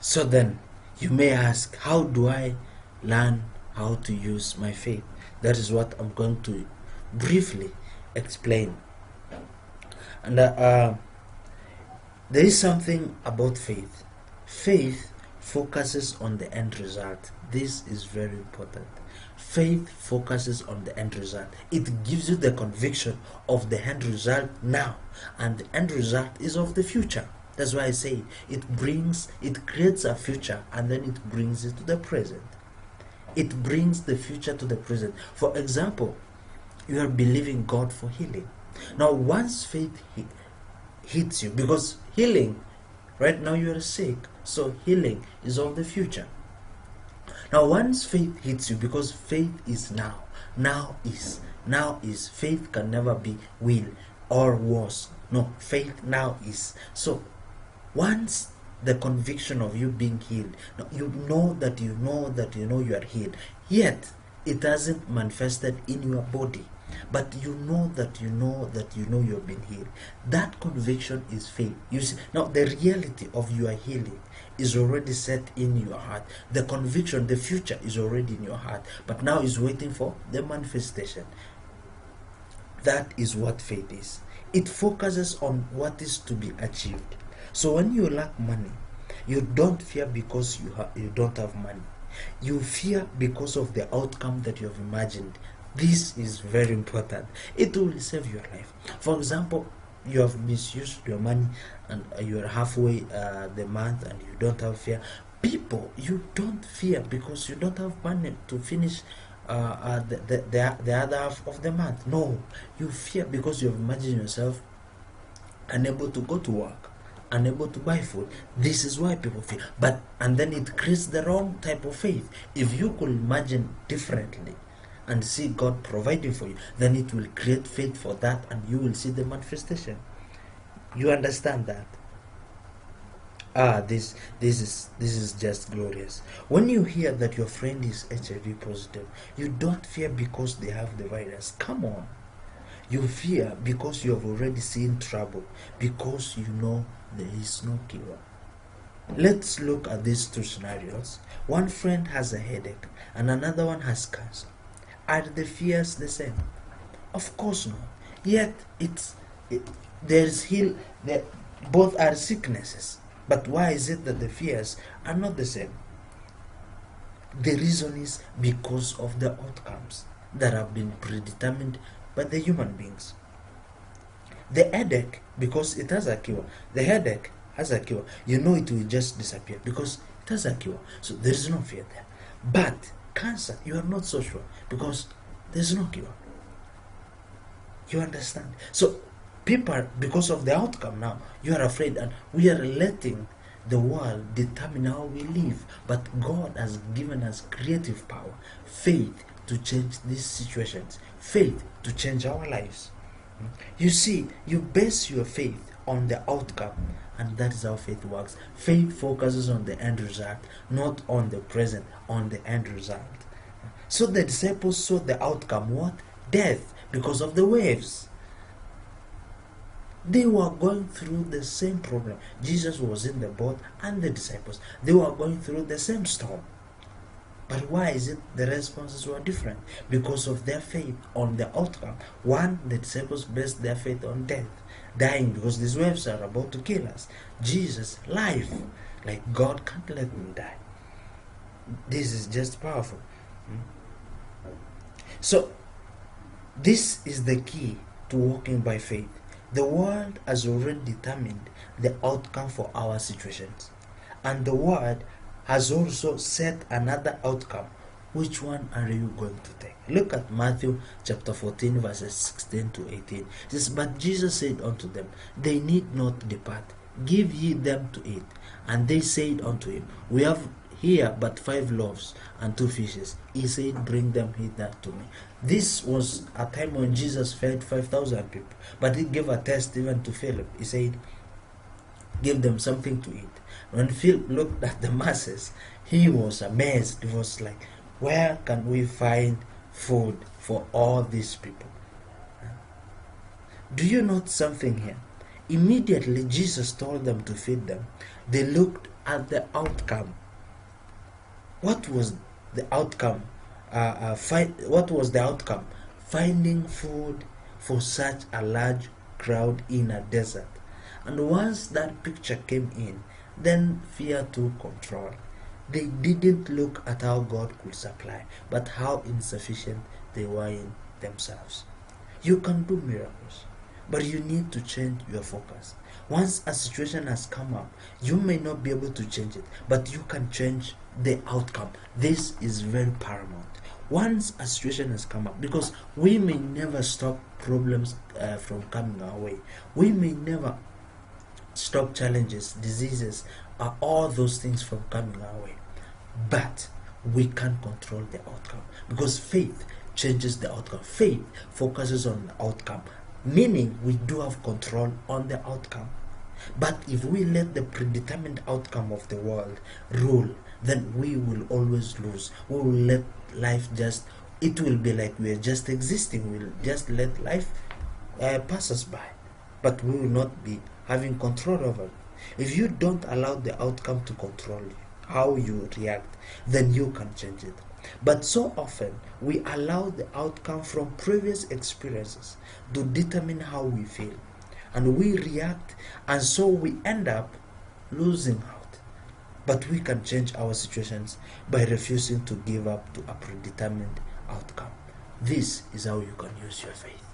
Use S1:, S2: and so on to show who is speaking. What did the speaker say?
S1: So then, you may ask, how do I learn how to use my faith? That is what I'm going to briefly explain. And there is something about faith. Faith focuses on the end result. This is very important. Faith focuses on the end result. It gives you the conviction of the end result now, and the end result is of the future. That's why I say it creates a future and then it brings it to the present. It brings the future to the present. For example, you are believing God for healing. Now, once faith hits you, because healing, right now you are sick, so healing is of the future. Now, once faith hits you, because faith is now, now is, faith can never be will or was. No, faith now is. So, once the conviction of you being healed, you know that you are healed, yet it hasn't manifested in your body, but you know that you have been healed. That conviction is faith. You see, now the reality of your healing is already set in your heart. The conviction, the future is already in your heart, but now is waiting for the manifestation. That is what faith is. It focuses on what is to be achieved. So when you lack money, you don't fear because you don't have money. You fear because of the outcome that you have imagined. This is very important. It will save your life. For example, you have misused your money and you are halfway the month and you don't have fear. People, you don't fear because you don't have money to finish the other half of the month. No, you fear because you have imagined yourself unable to go to work, unable to buy food. This is why people fear. And then it creates the wrong type of faith. If you could imagine differently and see God providing for you, then it will create faith for that and you will see the manifestation. You understand that? This is just glorious. When you hear that your friend is HIV positive, you don't fear because they have the virus. Come on. You fear because you have already seen trouble, because you know there is no cure. Let's look at these two scenarios. One friend has a headache and another one has cancer. Are the fears the same? Of course not. Yet both are sicknesses. But why is it that the fears are not the same? The reason is because of the outcomes that have been predetermined by the human beings. The headache, because it has a cure. The headache has a cure. You know it will just disappear because it has a cure. So there is no fear there. But cancer, you are not so sure because there is no cure. You understand? So people, because of the outcome now, you are afraid, and we are letting the world determine how we live. But God has given us creative power, faith to change these situations, faith to change our lives. You see, you base your faith on the outcome, and that is how faith works. Faith focuses on the end result, not on the present, on the end result. So the disciples saw the outcome, what? Death, because of the waves. They were going through the same problem. Jesus was in the boat and the disciples. They were going through the same storm. But why is it the responses were different? Because of their faith on the outcome. One, the disciples based their faith on death, dying because these waves are about to kill us. Jesus, life, like God can't let me die. This is just powerful. So, this is the key to walking by faith. The world has already determined the outcome for our situations, and the word has also set another outcome. Which one are you going to take? Look at Matthew chapter 14 verses 16 to 18. It says, "But Jesus said unto them, They need not depart. Give ye them to eat. And they said unto him, We have here but 5 loaves and 2 fishes. He said, Bring them hither to me." This was a time when Jesus fed 5,000 people. But he gave a test even to Philip. He said, Give them something to eat. When Philip looked at the masses, he was amazed. He was like, where can we find food for all these people? Do you note something here? Immediately Jesus told them to feed them. They looked at the outcome. What was the outcome? What was the outcome? Finding food for such a large crowd in a desert. And once that picture came in, then fear took control. They didn't look at how God could supply, but how insufficient they were in themselves. You can do miracles, but you need to change your focus. Once a situation has come up, you may not be able to change it, but you can change the outcome. This is very paramount. Once a situation has come up, because we may never stop problems from coming our way, we may never stop challenges, diseases, all those things from coming our way, but we can control the outcome, because faith changes the outcome. Faith focuses on the outcome, meaning we do have control on the outcome. But if we let the predetermined outcome of the world rule, then we will always lose. We will let life it will be like we are just existing. We'll just let life pass us by, but we will not be having control over it. If you don't allow the outcome to control you, how you react, then you can change it. But so often we allow the outcome from previous experiences to determine how we feel, and we react, and so we end up losing out. But we can change our situations by refusing to give up to a predetermined outcome. This is how you can use your faith.